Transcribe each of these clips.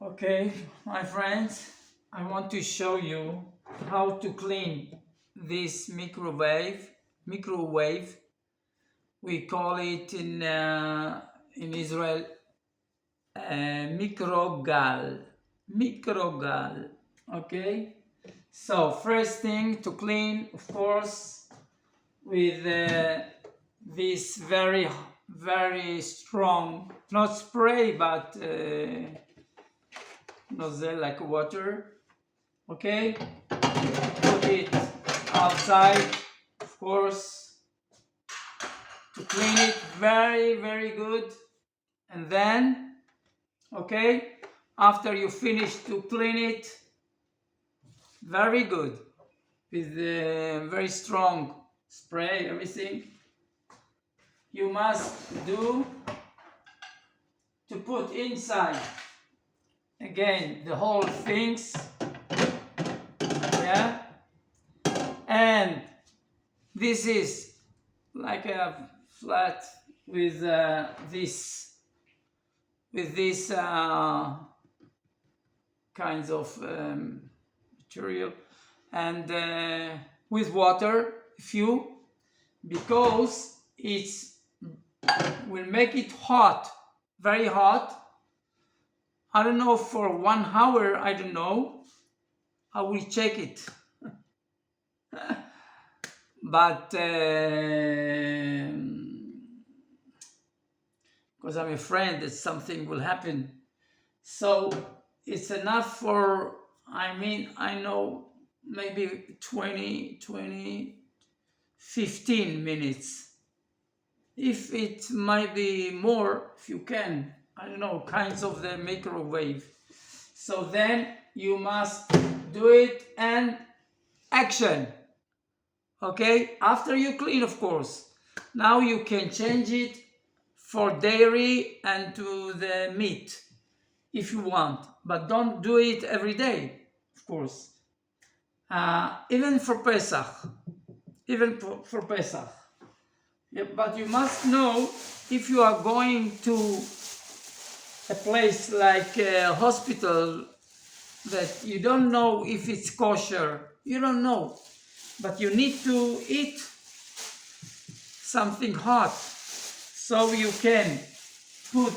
Okay, my friends, I want to show you how to clean this microwave. We call it in Israel microgal. Okay. So first thing to clean, of course, with this very strong, not spray, but nozzle like water. Okay, put it outside, of course, to clean it very good. And then, okay, after you finish to clean it very good with very strong spray, everything, you must do to put inside again the whole things, yeah. And this is like a flat with this kinds of material, and with water, few, because it's will make it hot, very hot. I don't know, for 1 hour, I don't know. I will check it. But because I'm afraid that something will happen. So it's enough for, I know, maybe 15 minutes. If it might be more, if you can, I don't know, kinds of the microwave. So then you must do it and action. Okay, after you clean, of course. Now you can change it for dairy and to the meat if you want, but don't do it every day, of course. Even for Pesach, for Pesach. Yeah, but you must know, if you are going to a place like a hospital that you don't know if it's kosher, you don't know, but you need to eat something hot, so you can put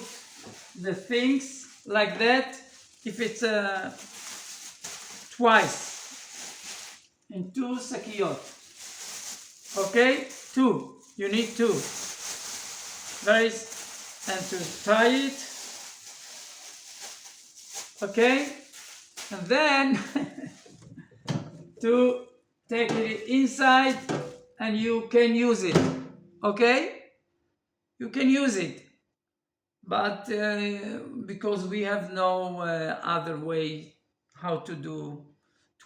the things like that. If it's twice in 2 sakiyot, okay, 2, you need 2, and to tie it, okay, and then to take it inside, and you can use it. Okay, you can use it, but because we have no other way how to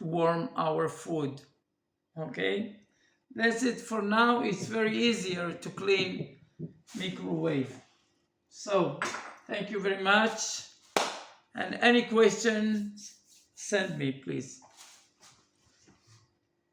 warm our food. Okay, that's it for now. It's very easier to clean microwave. So thank you very much, and any question, send me, please.